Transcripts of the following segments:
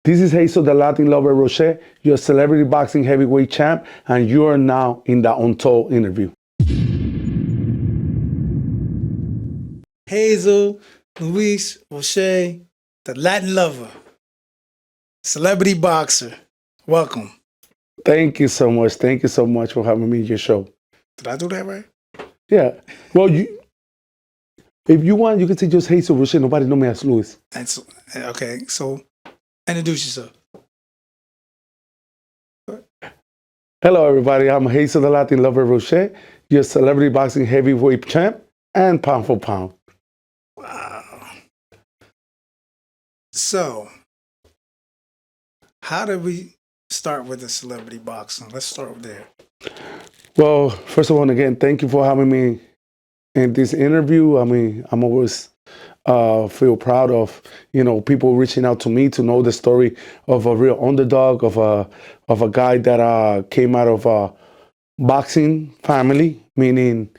This is Hazel, the Latin lover Roche, your celebrity boxing heavyweight champ, and you are now in the Untold interview. Hazel Luis Roche, the Latin lover, celebrity boxer. Welcome. Thank you so much. Thank you so much for having me in your show. Did I do that right? Yeah. Well, if you want, you can say just Hazel Roche. Nobody know me as Luis. That's okay. So, introduce yourself. Hello, everybody. I'm Hazel, the Latin lover Roche, your celebrity boxing heavyweight champ and pound for pound. Wow. So, how did we start with the celebrity boxing? Let's start there. Well, first of all, again, thank you for having me in this interview. I mean, I'm always feel proud of people reaching out to me to know the story of a real underdog, of a guy that came out of a boxing family, meaning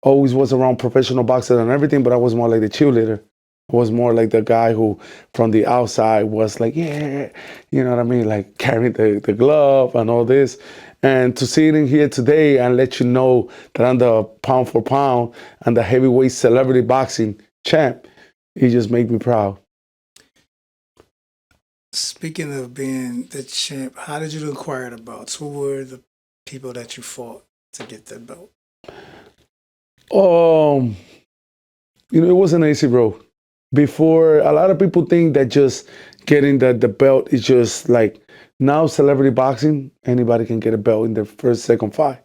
always was around professional boxers and everything, but I was more like the cheerleader. I was more like the guy who, from the outside, was like, yeah, you know what I mean, like carrying the glove and all this. And to see it in here today and let you know that I'm the pound for pound and the heavyweight celebrity boxing champ, it just made me proud. Speaking of being the champ, how did you acquire the belts? Who were the people that you fought to get the belt? It wasn't an easy road. Before, a lot of people think that just getting the belt is just like, now celebrity boxing, anybody can get a belt in their first, second fight.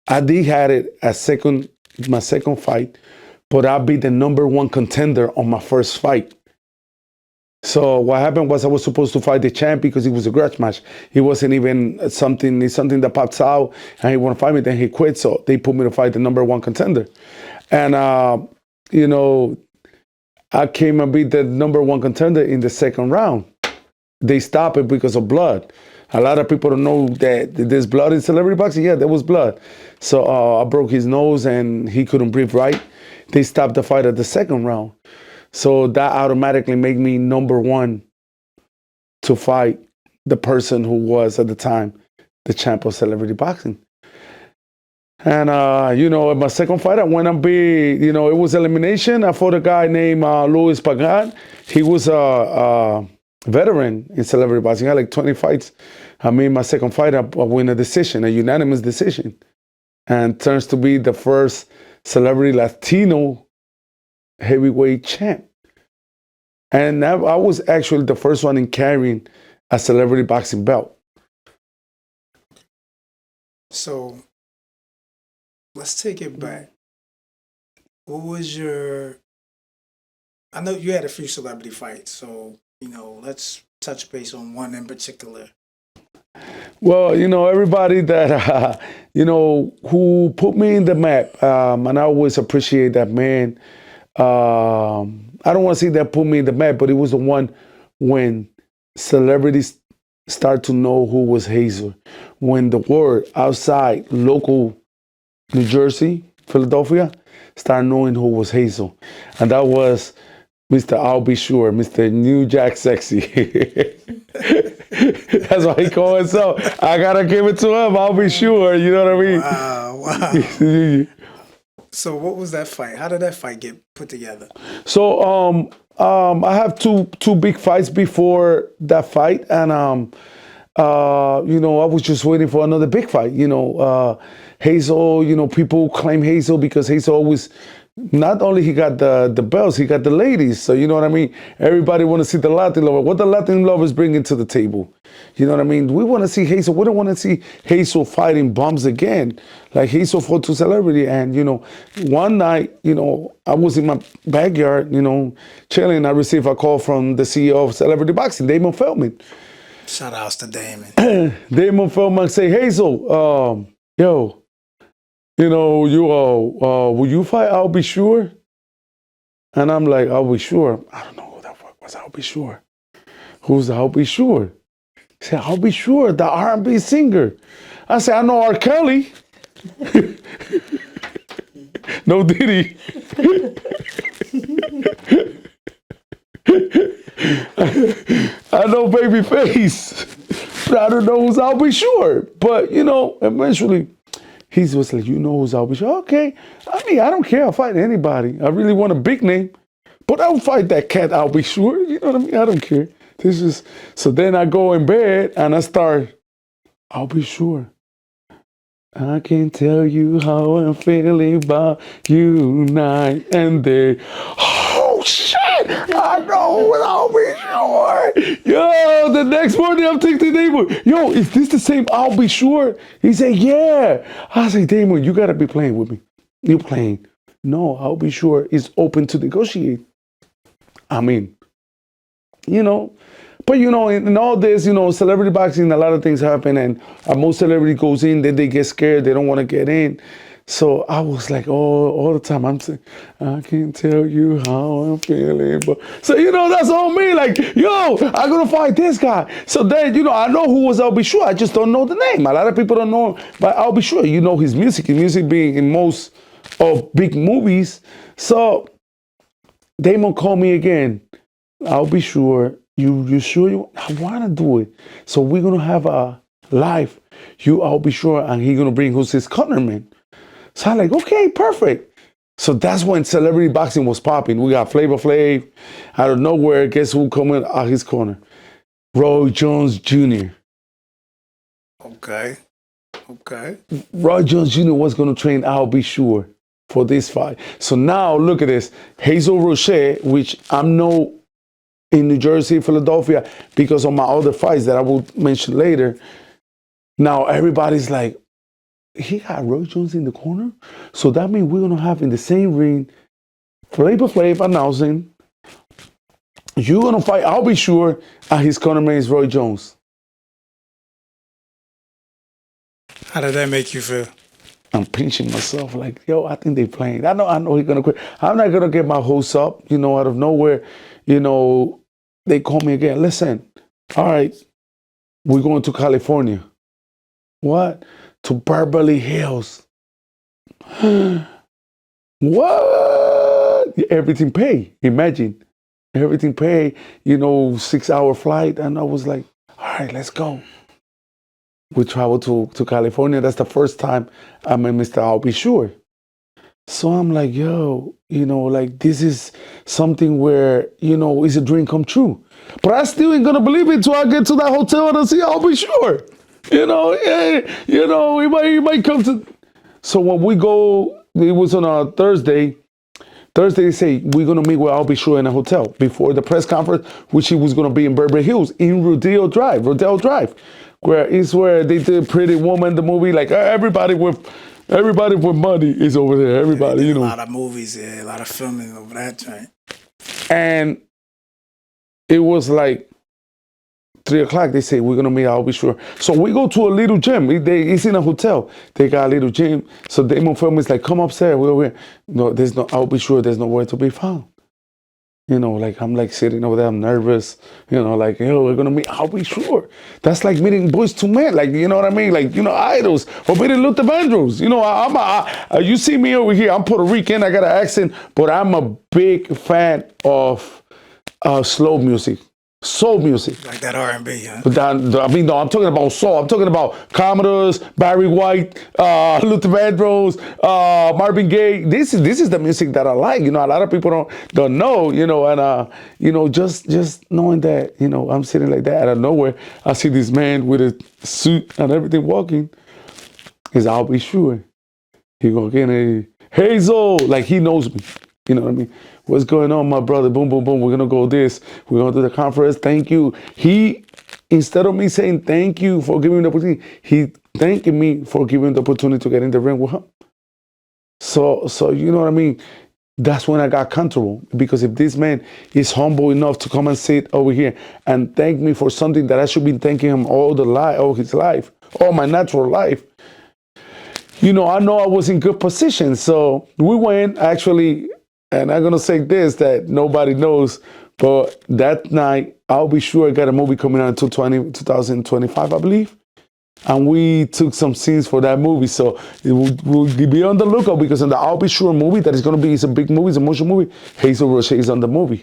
I did had it my second fight, but I'll be the number one contender on my first fight. So what happened was I was supposed to fight the champ because it was a grudge match. It wasn't even something that pops out and he want to fight me, then he quit. So they put me to fight the number one contender. And, I came and beat the number one contender in the second round. They stopped it because of blood. A lot of people don't know that there's blood in celebrity boxing. Yeah, there was blood. So I broke his nose and he couldn't breathe right. They stopped the fight at the second round. So that automatically made me number one to fight the person who was at the time the champ of celebrity boxing. And, in my second fight, I went and beat, it was elimination. I fought a guy named Luis Pagan. He was a veteran in celebrity boxing. I had like 20 fights. I mean, my second fight, I win a decision, a unanimous decision. And turns to be the first celebrity Latino heavyweight champ. And I was actually the first one in carrying a celebrity boxing belt. So, let's take it back. What was I know you had a few celebrity fights, so, let's touch base on one in particular. Well, everybody that, who put me in the map, and I always appreciate that, man. I don't want to say that put me in the map, but it was the one when celebrities start to know who was Hazel. When the word outside local New Jersey, Philadelphia, started knowing who was Hazel. And that was Mr. B.Sure, Mr. New Jack Sexy. That's what he called himself. I got to give it to him, B.Sure, you know what I mean? Wow. So what was that fight? How did that fight get put together? So I have two big fights before that fight. And, I was just waiting for another big fight. Hazel, people claim Hazel because Hazel always, not only he got the belts, he got the ladies. So you know what I mean? Everybody want to see the Latin lover. What the Latin lovers bringing to the table. You know what I mean? We want to see Hazel. We don't want to see Hazel fighting bums again. Like Hazel fought to celebrity. And, one night, I was in my backyard, chilling. I received a call from the CEO of Celebrity Boxing, Damon Feldman. Shout outs to Damon. Damon Feldman say, Hazel, yo, will you fight B.Sure? And I'm like, B.Sure? I don't know who the fuck was B.Sure. Who's B.Sure? He said, B.Sure, the R&B singer. I said, I know R. Kelly. No Diddy. I know Babyface, but I don't know who's I'll Be Sure. But you know, eventually he was like, you know who's I'll Be Sure? Okay. I mean, I don't care. I'll fight anybody. I really want a big name, but I'll fight that cat. I'll Be Sure. You know what I mean? I don't care. This is so. Then I go in bed and I start. I'll Be Sure. I can tell you how I'm feeling about you night and day. Oh shit! I know I'll Be Sure. Yo, the next morning I'm texting Damon. Yo, is this the same I'll Be Sure? He said, yeah. I say, Damon, you gotta be playing with me. You playing? No, I'll Be Sure is open to negotiate. I mean, you know. But you know, in all this, you know, celebrity boxing, a lot of things happen, and most celebrity goes in, then they get scared, they don't want to get in. So I was like, oh, all the time, I'm saying, I can't tell you how I'm feeling. But so you know, that's all me. Like, yo, I'm gonna fight this guy. So then, you know, I know who was I'll Be Sure. I just don't know the name. A lot of people don't know, but I'll Be Sure. You know his music being in most of big movies. So Damon called me again. I'll Be Sure. You sure I want to do it? So we're gonna have a live. I'll Be Sure, and he's gonna bring who's his cornerman. So I'm like, okay, perfect. So that's when celebrity boxing was popping. We got Flavor Flav out of nowhere. Guess who coming out his corner? Roy Jones Jr. Okay. Okay. Roy Jones Jr. was gonna train I'll Be Sure for this fight. So now look at this. Hazel Roche, which I'm no in New Jersey, Philadelphia, because of my other fights that I will mention later. Now everybody's like, he got Roy Jones in the corner? So that means we're gonna have in the same ring Flavor Flav announcing, you're gonna fight I'll Be Sure, and his cornerman is Roy Jones. How did that make you feel? I'm pinching myself like, yo, I think they playing. I know he's gonna quit. I'm not gonna get my hopes up, you know, out of nowhere. You know, they call me again. Listen, all right, we're going to California. What? To Beverly Hills. What? Everything pay. Imagine. Everything pay, you know, 6-hour flight. And I was like, all right, let's go. We traveled to California. That's the first time I met Mr. I'll Be Sure. So I'm like, yo, you know, like this is something where, you know, it's a dream come true. But I still ain't gonna believe it till I get to that hotel and I see I'll Be Sure. You know, yeah, you know, he might come to. So when we go, it was on a Thursday. Thursday, they say, we're gonna meet with I'll Be Sure in a hotel before the press conference, which he was gonna be in Beverly Hills, in Rodeo Drive, where they did Pretty Woman, the movie, like everybody with money is over there. Everybody, you know. A lot of movies, yeah, a lot of filming over that joint. And it was like 3:00. They say, we're gonna meet I'll Be Sure. So we go to a little gym. It's in a hotel. They got a little gym. So Damon Film is like, come upstairs. No, there's no I'll Be Sure. There's nowhere to be found. You know, like I'm like sitting over there, I'm nervous, you know, like, yo, we're gonna meet, I'll Be Sure. That's like meeting Boys to Men, like, you know what I mean? Like, you know, idols, or meeting Luther Vandross. You know, you see me over here, I'm Puerto Rican, I got an accent, but I'm a big fan of slow music, soul music. Like that R&B, huh? But I mean, no, I'm talking about soul. I'm talking about Commodores, Barry White, Luther Vandross, Marvin Gaye. This is the music that I like. You know, a lot of people don't know. You know, and you know, just knowing that, you know, I'm sitting like that out of nowhere, I see this man with a suit and everything walking. Is I'll Be Sure. He gonna get a Hazel, like he knows me. You know what I mean? What's going on, my brother? Boom, boom, boom. We're going to go this. We're going to do the conference. Thank you. He, instead of me saying thank you for giving me the opportunity, he thanking me for giving the opportunity to get in the ring with him. So you know what I mean? That's when I got comfortable. Because if this man is humble enough to come and sit over here and thank me for something that I should be thanking him all his life, all my natural life, you know I was in good position. So we went actually. And I'm going to say this that nobody knows, but that night, I'll Be Sure I got a movie coming out in 2025, I believe. And we took some scenes for that movie. So we'll be on the lookout because in the I'll Be Sure movie, that is going to be, it's a big movie, it's a motion movie, Hazel Roche is on the movie.